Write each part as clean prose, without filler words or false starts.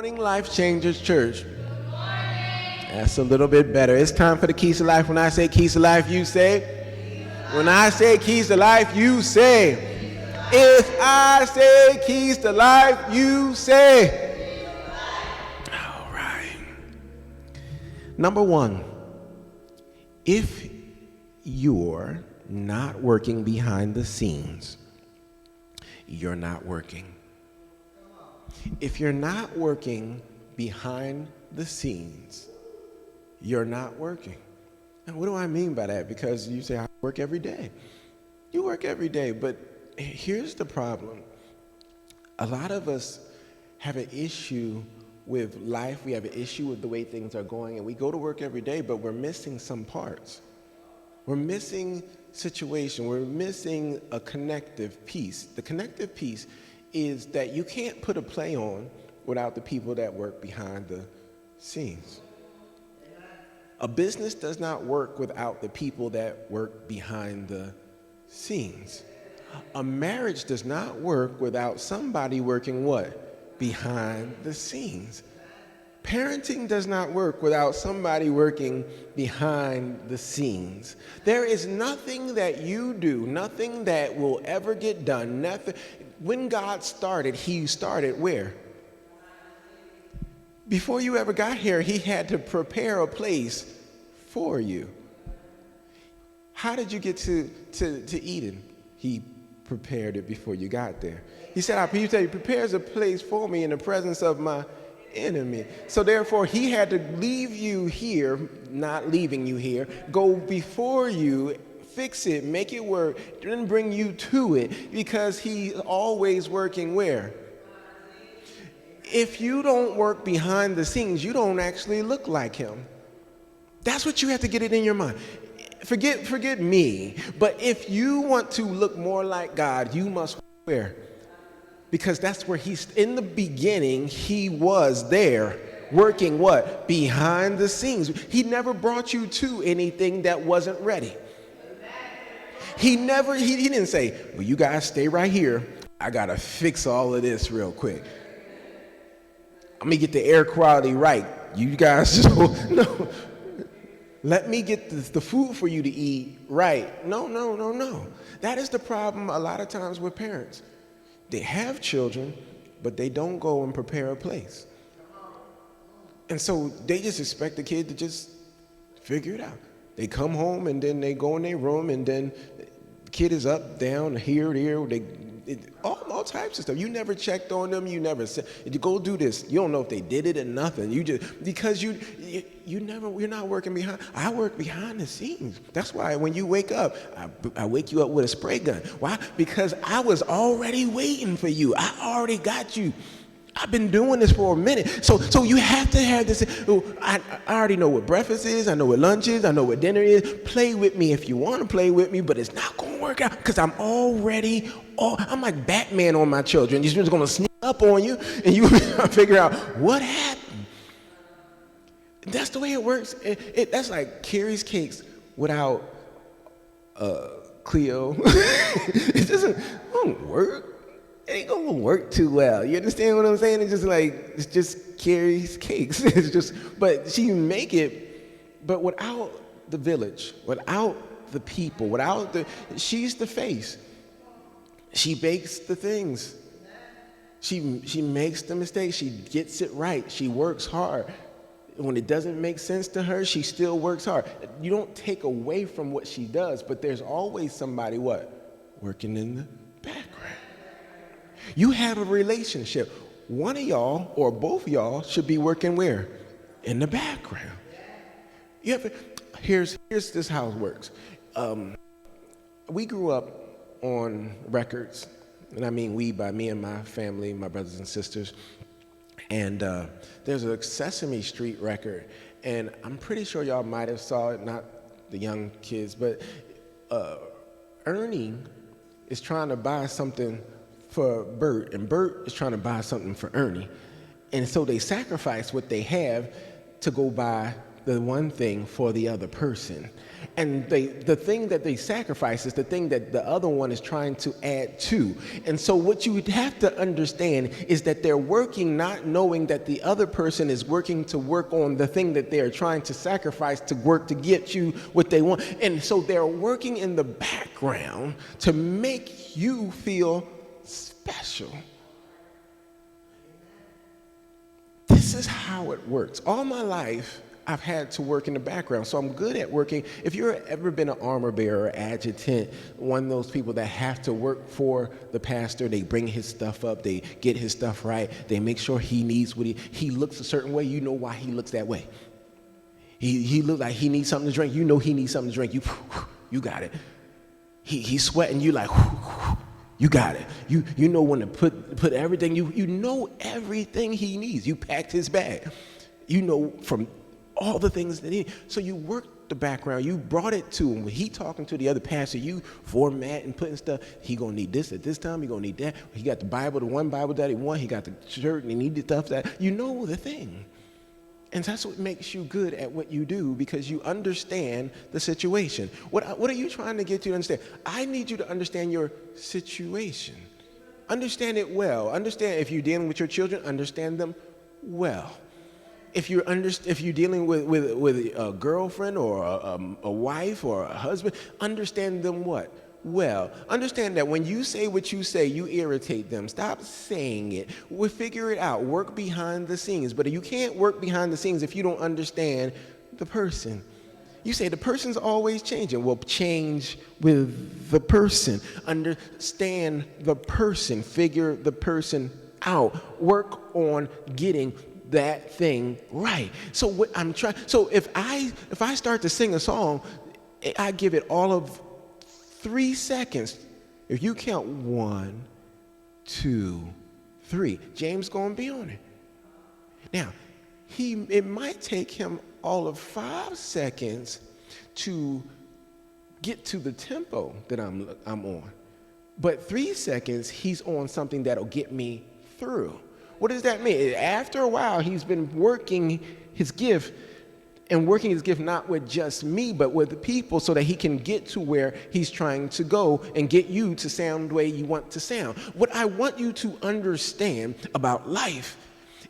morning, Life Changers Church. Good morning. That's a little bit better. It's time for the Keys to Life. When I say Keys to Life, you say. When I say Keys to Life, you say. If I say Keys to Life, you say. All right. Number one, if you're not working behind the scenes, you're not working. If you're not working behind the scenes, you're not working. And what do I mean by that? Because you say, I work every day. You work every day, but here's the problem. A lot of us have an issue with life. We have an issue with the way things are going, and we go to work every day, but we're missing some parts. We're missing situation. We're missing a connective piece. The connective piece is that you can't put a play on without the people that work behind the scenes. A business does not work without the people that work behind the scenes. A marriage does not work without somebody working what? Behind the scenes. Parenting does not work without somebody working behind the scenes. There is nothing that you do, nothing that will ever get done, nothing. When God started, he started where? Before you ever got here, he had to prepare a place for you. How did you get to Eden? He prepared it before you got there. He said, he prepares a place for me in the presence of my enemy. So therefore, he had to leave you here, not leaving you here, go before you, fix it, make it work, then bring you to it, because he's always working where? If you don't work behind the scenes, you don't actually look like him. That's what you have to get it in your mind. Forget me, but if you want to look more like God, you must where? Because that's where he's, in the beginning, he was there working what? Behind the scenes. He never brought you to anything that wasn't ready. He didn't say, well, you guys stay right here. I got to fix all of this real quick. I'm going to get the air quality right. You guys just, no. Let me get the food for you to eat right. No. That is the problem a lot of times with parents. They have children, but they don't go and prepare a place. And so they just expect the kid to just figure it out. They come home and then they go in their room and then the kid is up, down, here, there, all types of stuff. You never checked on them. You never said, you go do this. You don't know if they did it or nothing. You just, because you're not working behind. I work behind the scenes. That's why when you wake up, I wake you up with a spray gun. Why? Because I was already waiting for you. I already got you. I've been doing this for a minute. So you have to have this. I already know what breakfast is. I know what lunch is. I know what dinner is. Play with me if you want to play with me, but it's not going to work out because I'm like Batman on my children. You're just going to sneak up on you and you figure out what happened. That's the way it works. That's like Carrie's Cakes without Cleo. It won't work. It ain't gonna work too well. You understand what I'm saying? It's just Carrie's Cakes. But she can make it, but without the village, without the people, she's the face. She bakes the things. She makes the mistakes. She gets it right. She works hard. When it doesn't make sense to her, she still works hard. You don't take away from what she does, but there's always somebody working in the background. You have a relationship. One of y'all or both of y'all should be working where? In the background. Here's this how it works. We grew up on records, and I mean we by me and my family, my brothers and sisters. And there's a Sesame Street record, and I'm pretty sure y'all might have saw it, not the young kids, but Ernie is trying to buy something for Bert, and Bert is trying to buy something for Ernie. And so they sacrifice what they have to go buy the one thing for the other person. And the thing that they sacrifice is the thing that the other one is trying to add to. And so what you would have to understand is that they're working not knowing that the other person is working to work on the thing that they're trying to sacrifice to work to get you what they want. And so they're working in the background to make you feel special. This is how it works. All my life, I've had to work in the background, so I'm good at working. If you've ever been an armor bearer, adjutant, one of those people that have to work for the pastor, they bring his stuff up, they get his stuff right, they make sure he needs what he looks a certain way, you know why he looks that way. He looks like he needs something to drink, you know he needs something to drink, you got it. He's sweating, you like, you got it. You know when to put everything, you know everything he needs. You packed his bag. You know from all the things that he, so you worked the background, you brought it to him. When he talking to the other pastor, you format and putting stuff, he gonna need this at this time, he gonna need that. He got the Bible, the one Bible that he want, he got the shirt and he need the stuff that, you know the thing. And that's what makes you good at what you do, because you understand the situation. What are you trying to get you to understand? I need you to understand your situation. Understand it well. Understand if you're dealing with your children, understand them well. If you're dealing with a girlfriend or a wife or a husband, understand them what? Well. Understand that when you say what you say, you irritate them. Stop saying it. We'll figure it out. Work behind the scenes. But you can't work behind the scenes if you don't understand the person. You say the person's always changing. Well, change with the person. Understand the person. Figure the person out. Work on getting that thing right. So what I'm trying, so if I start to sing a song, I give it all of 3 seconds. If you count 1, 2, 3, James gonna be on it. Now, it might take him all of 5 seconds to get to the tempo that I'm on. But 3 seconds, he's on something that'll get me through. What does that mean? After a while, he's been working his gift, and working his gift not with just me, but with the people, so that he can get to where he's trying to go and get you to sound the way you want to sound. What I want you to understand about life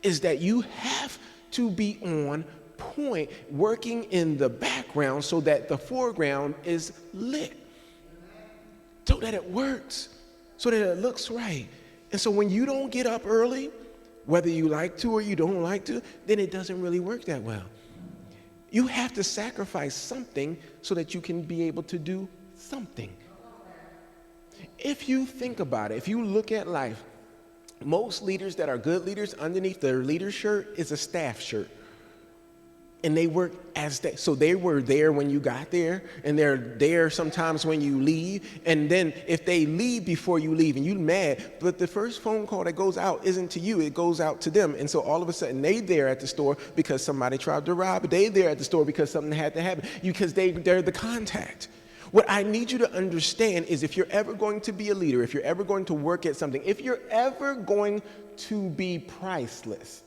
is that you have to be on point, working in the background so that the foreground is lit, so that it works, so that it looks right. And so when you don't get up early, whether you like to or you don't like to, then it doesn't really work that well. You have to sacrifice something so that you can be able to do something. If you think about it, if you look at life, most leaders that are good leaders, underneath their leader shirt is a staff shirt. And they work as that. So they were there when you got there, and they're there sometimes when you leave. And then if they leave before you leave and you're mad, but the first phone call that goes out isn't to you, it goes out to them. And so all of a sudden they there at the store because somebody tried to rob. They there at the store because something had to happen, because they're the contact. What I need you to understand is, if you're ever going to be a leader, if you're ever going to work at something, if you're ever going to be priceless.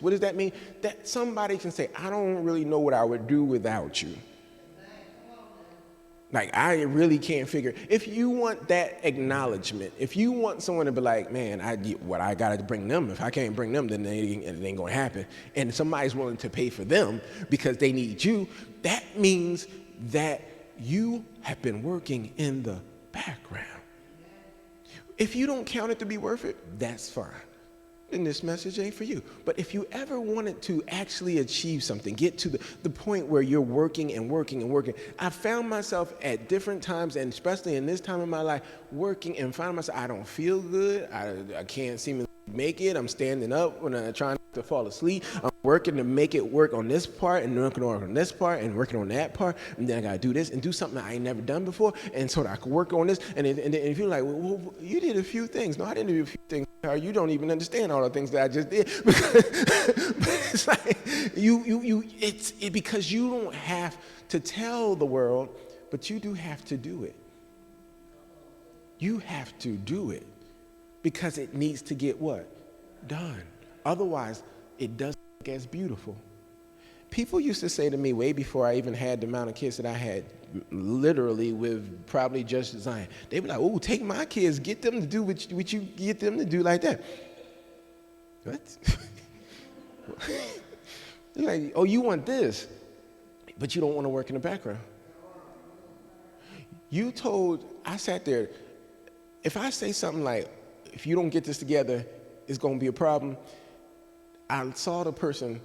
What does that mean? That somebody can say, I don't really know what I would do without you. Like, I really can't figure. If you want that acknowledgement, if you want someone to be like, man, I got to bring them. If I can't bring them, then it ain't going to happen. And somebody's willing to pay for them because they need you. That means that you have been working in the background. If you don't count it to be worth it, that's fine. And this message ain't for you. But if you ever wanted to actually achieve something, get to the point where you're working and working and working, I found myself at different times, and especially in this time of my life, working and finding myself, I don't feel good. I can't seem to make it. I'm standing up when I'm trying to fall asleep. I'm working to make it work on this part, and working on this part, and working on that part, and then I got to do this and do something I ain't never done before, and so that I can work on this. And if you're like, well, you did a few things. No, I didn't do a few things. You don't even understand all the things that I just did. But it's like it's because you don't have to tell the world, but you do have to do it. You have to do it because it needs to get what? Done. Otherwise, it doesn't look as beautiful. People used to say to me way before I even had the amount of kids that I had, literally with probably just Zion, they be like, oh, take my kids, get them to do what you get them to do like that. What? They're like, oh, you want this, but you don't want to work in the background. I sat there, if I say something like, if you don't get this together, it's going to be a problem, I saw the person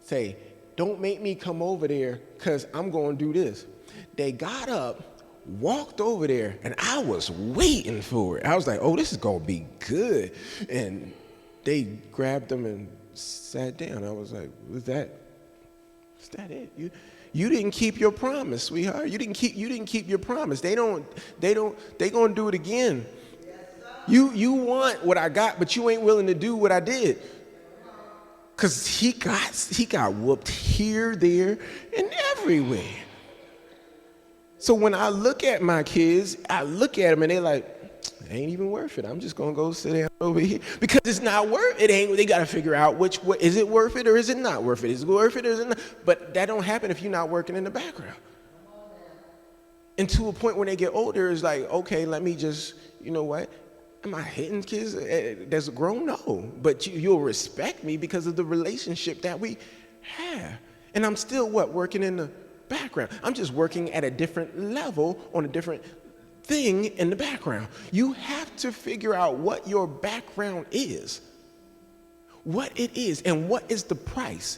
say, don't make me come over there because I'm going to do this. They got up, walked over there, and I was waiting for it. I was like, oh, this is going to be good. And they grabbed them and sat down. I was like, is that it? You didn't keep your promise, sweetheart. You didn't keep your promise. They gonna do it again. You want what I got, but you ain't willing to do what I did. Cause he got whooped here, there, and everywhere. So when I look at my kids, I look at them and they're like, it ain't even worth it. I'm just gonna go sit down over here because it's not worth it. They gotta figure out is it worth it or is it not worth it? Is it worth it or is it not? But that don't happen if you're not working in the background. And to a point when they get older, it's like, okay, let me just, you know what? Am I hitting kids that's grown? No. But you'll respect me because of the relationship that we have. And I'm still working in the background. I'm just working at a different level on a different thing in the background. You have to figure out what your background is, what it is, and what is the price.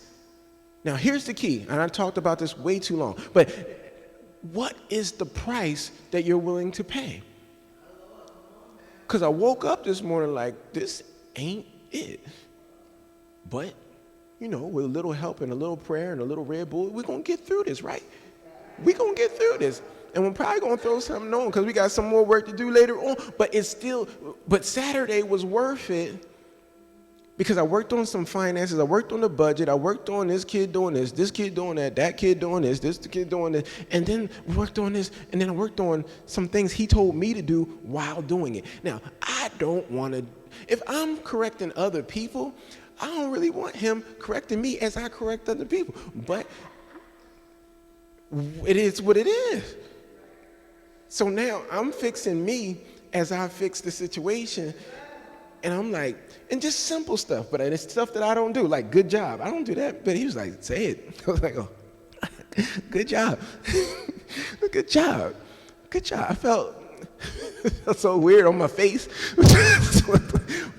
Now, here's the key, and I talked about this way too long, but what is the price that you're willing to pay? Because I woke up this morning like, this ain't it. But, with a little help and a little prayer and a little Red Bull, we're going to get through this, right? We're going to get through this. And we're probably going to throw something on because we got some more work to do later on. But Saturday was worth it because I worked on some finances. I worked on the budget. I worked on this kid doing this kid doing that kid doing this kid doing this. And then we worked on this. And then I worked on some things he told me to do while doing it. Now, I don't want to, if I'm correcting other people, I don't really want him correcting me as I correct other people. But it is what it is. So now I'm fixing me as I fix the situation. And I'm like, and just simple stuff, but it's stuff that I don't do, like good job. I don't do that, but he was like, say it. I was like, oh, good job. Good job. Good job. I felt so weird on my face.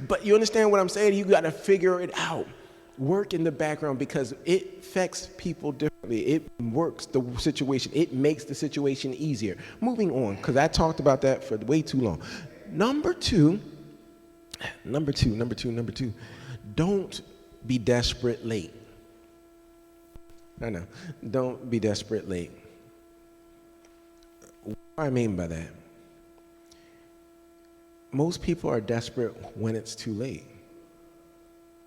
But you understand what I'm saying? You got to figure it out. Work in the background because it affects people differently. It works the situation. It makes the situation easier. Moving on, because I talked about that for way too long. Number two, don't be desperate late. No, don't be desperate late. What do I mean by that? Most people are desperate when it's too late.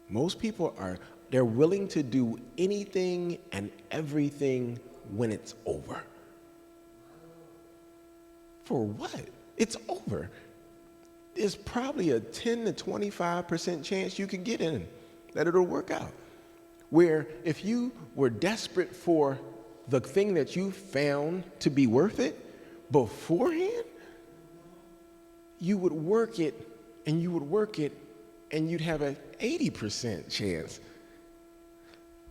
Most people they're willing to do anything and everything when it's over. For what? It's over. There's probably a 10 to 25% chance you can get in that it'll work out. Where if you were desperate for the thing that you found to be worth it beforehand, you would work it and you would work it and you'd have an 80% chance.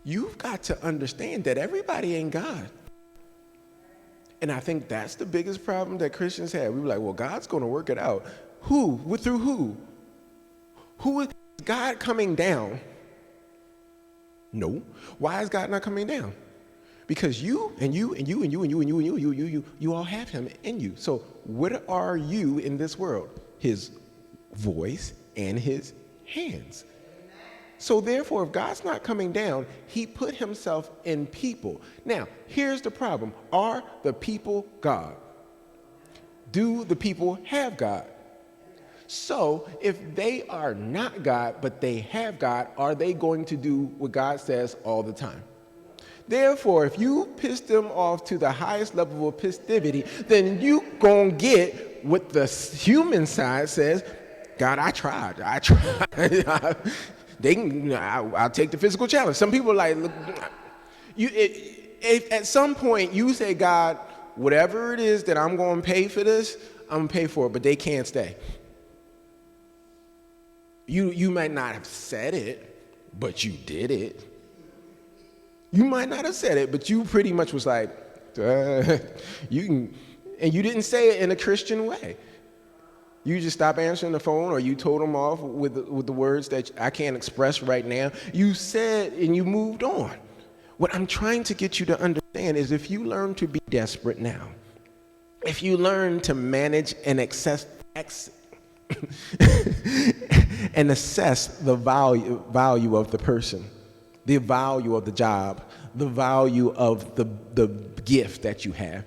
You've got to understand that everybody ain't God. And I think that's the biggest problem that Christians have. We were like, well, God's going to work it out. Who? Through who? Who is God coming down? No. Why is God not coming down? Because you all have him in you. So what are you in this world? His voice and his hands. So therefore, if God's not coming down, he put himself in people. Now, here's the problem. Are the people God? Do the people have God? So if they are not God, but they have God, are they going to do what God says all the time? Therefore, if you piss them off to the highest level of festivity, then you gonna get what the human side says. God, I tried. I'll take the physical challenge. Some people are like, look, If at some point you say, God, whatever it is that I'm going to pay for this, I'm going to pay for it, but they can't stay. You might not have said it, but you did it. You might not have said it, but you pretty much was like, you can, and you didn't say it in a Christian way. You just stopped answering the phone, or you told them off with the words that I can't express right now. You said, and you moved on. What I'm trying to get you to understand is if you learn to be desperate now, if you learn to manage and and assess the value of the person, the value of the job, the value of the gift that you have.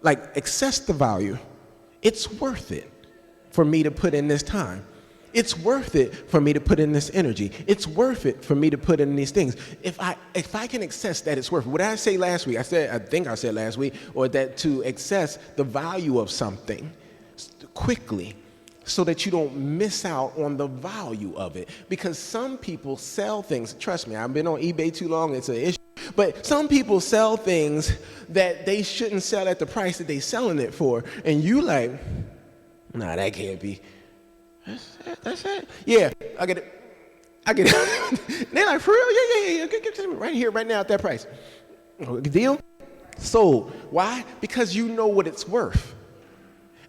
Like, assess the value. It's worth it for me to put in this time. It's worth it for me to put in this energy. It's worth it for me to put in these things. If I can access that it's worth it. What did I say last week? I think I said last week, or that to access the value of something quickly, so that you don't miss out on the value of it. Because some people sell things, trust me, I've been on eBay too long, it's an issue, but some people sell things that they shouldn't sell at the price that they're selling it for. And you like, nah, that can't be. That's it. Yeah, I get it. They're like, for real? Yeah. Get to me right here, right now at that price. Deal? Sold. Why? Because you know what it's worth.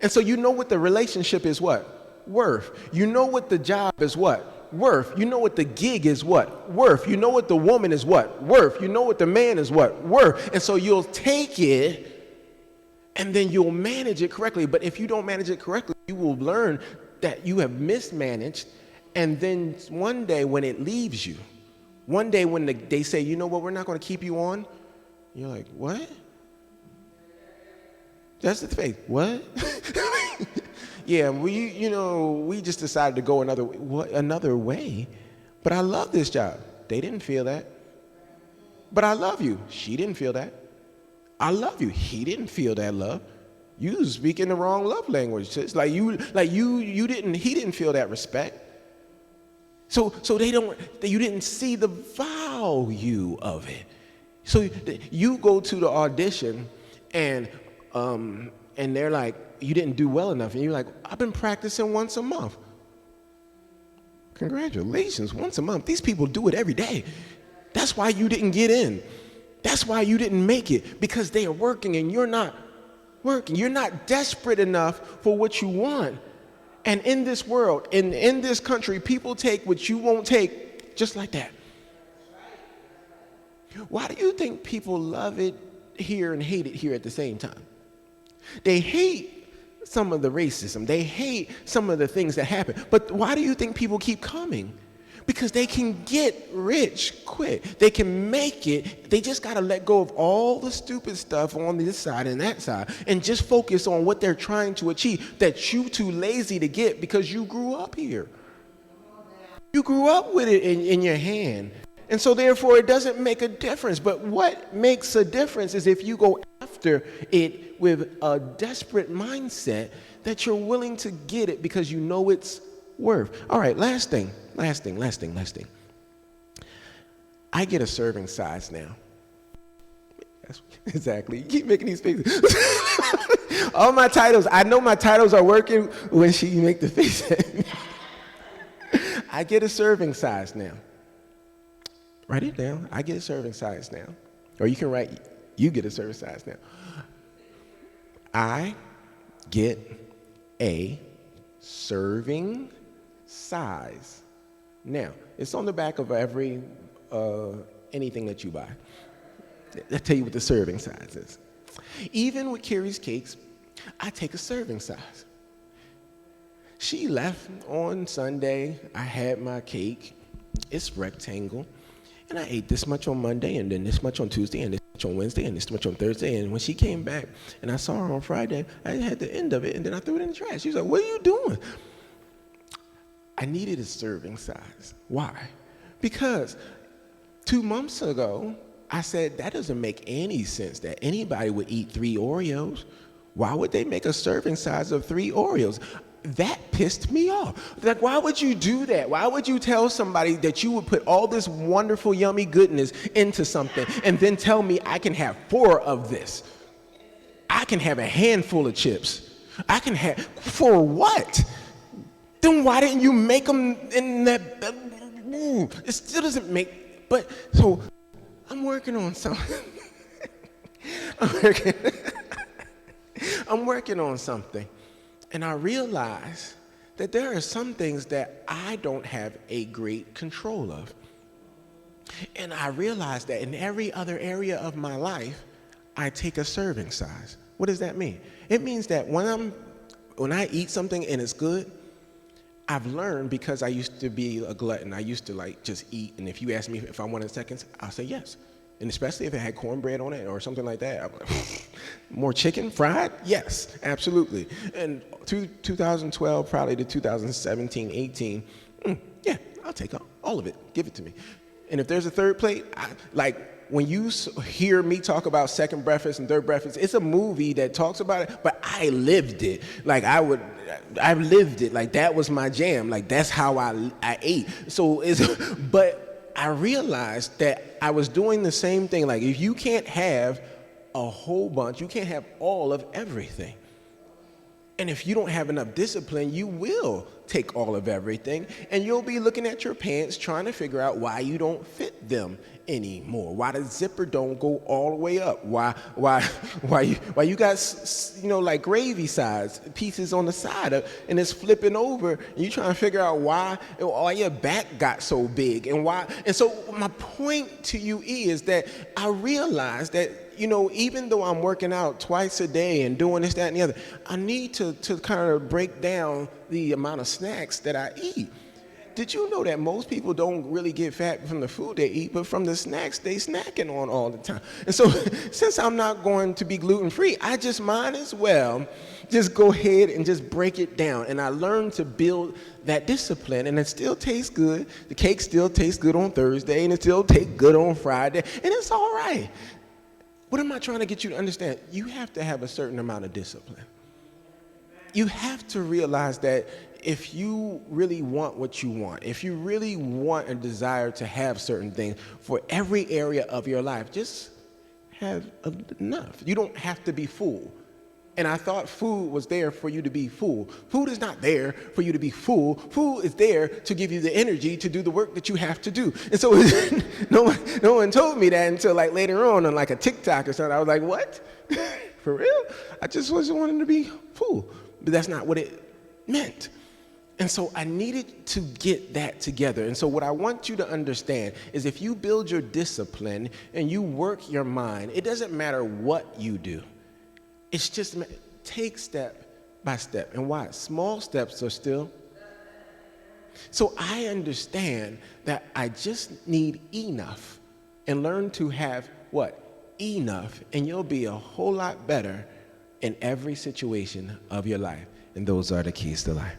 And so you know what the relationship is what? Worth. You know what the job is what? Worth. You know what the gig is what? Worth. You know what the woman is what? Worth. You know what the man is what? Worth. And so you'll take it and then you'll manage it correctly. But if you don't manage it correctly, you will learn that you have mismanaged. And then one day when it leaves you, one day when they say, you know what, we're not going to keep you on, you're like, what? That's the faith. What? Yeah, we just decided to go another way. But I love this job. They didn't feel that. But I love you. She didn't feel that. I love you. He didn't feel that love. You was speaking the wrong love language. It's like you didn't. He didn't feel that respect. So you didn't see the value of it. So you go to the audition and they're like, you didn't do well enough. And you're like, I've been practicing once a month. Congratulations, once a month. These people do it every day. That's why you didn't get in. That's why you didn't make it, because they are working and you're not working. You're not desperate enough for what you want. And in this world, in this country, people take what you won't take just like that. Why do you think people love it here and hate it here at the same time? They hate some of the racism. They hate some of the things that happen. But why do you think people keep coming? Because they can get rich quick. They can make it. They just got to let go of all the stupid stuff on this side and that side and just focus on what they're trying to achieve that you too lazy to get because you grew up here. You grew up with it in your hand. And so therefore it doesn't make a difference. But what makes a difference is if you go after it with a desperate mindset that you're willing to get it because you know it's worth. All right, last thing. I get a serving size now. Exactly. You keep making these faces. All my titles, I know my titles are working when she make the face at me. I get a serving size now. Write it down. I get a serving size now. Or you can write, you get a serving size now. I get a serving size. Now, it's on the back of every anything that you buy. I'll tell you what the serving size is. Even with Carrie's cakes, I take a serving size. She left on Sunday. I had my cake. It's rectangle. And I ate this much on Monday, and then this much on Tuesday, and this much on Wednesday, and this much on Thursday. And when she came back and I saw her on Friday, I had the end of it, and then I threw it in the trash. She was like, what are you doing? I needed a serving size. Why? Because 2 months ago, I said, that doesn't make any sense that anybody would eat 3 Oreos. Why would they make a serving size of 3 Oreos? that pissed me off. Like, why would you do that? Why would you tell somebody that you would put all this wonderful, yummy goodness into something and then tell me I can have 4 of this? I can have a handful of chips. I can have, for what? Then why didn't you make them in that, it still doesn't make, but, so I'm working on something. I'm working on something. And I realize that there are some things that I don't have a great control of. And I realize that in every other area of my life, I take a serving size. What does that mean? It means that when I eat something and it's good, I've learned, because I used to be a glutton. I used to like just eat, and if you ask me if I wanted seconds, I'll say yes. And especially if it had cornbread on it or something like that. I'm like, more chicken, fried? Yes, absolutely. And 2012, probably to 2017, 18, yeah, I'll take all of it. Give it to me. And if there's a third plate, when you hear me talk about second breakfast and third breakfast, it's a movie that talks about it, but I lived it. Like I lived it. Like that was my jam. Like that's how I ate. So but I realized that I was doing the same thing. Like if you can't have a whole bunch, you can't have all of everything. And if you don't have enough discipline, you will take all of everything, and you'll be looking at your pants trying to figure out why you don't fit them anymore, why the zipper don't go all the way up, why you got, like gravy size pieces on the side and it's flipping over, and you trying to figure out why your back got so big and why. And so my point to you is that I realized that, even though I'm working out twice a day and doing this, that, and the other, I need to kind of break down the amount of snacks that I eat. Did you know that most people don't really get fat from the food they eat, but from the snacks they snacking on all the time? And so since I'm not going to be gluten-free, I just might as well just go ahead and just break it down. And I learned to build that discipline, and it still tastes good. The cake still tastes good on Thursday, and it still tastes good on Friday, and it's all right. What am I trying to get you to understand? You have to have a certain amount of discipline. You have to realize that if you really want what you want, if you really want a desire to have certain things for every area of your life, just have enough. You don't have to be full. And I thought food was there for you to be full. Food is not there for you to be full. Food is there to give you the energy to do the work that you have to do. And so no one told me that until like later on like a TikTok or something. I was like, what? For real? I just wasn't wanting to be full. But that's not what it meant. And so I needed to get that together. And so what I want you to understand is if you build your discipline and you work your mind, it doesn't matter what you do. It's just take step by step. And why? Small steps are still. So I understand that I just need enough and learn to have what? Enough. And you'll be a whole lot better in every situation of your life. And those are the keys to life.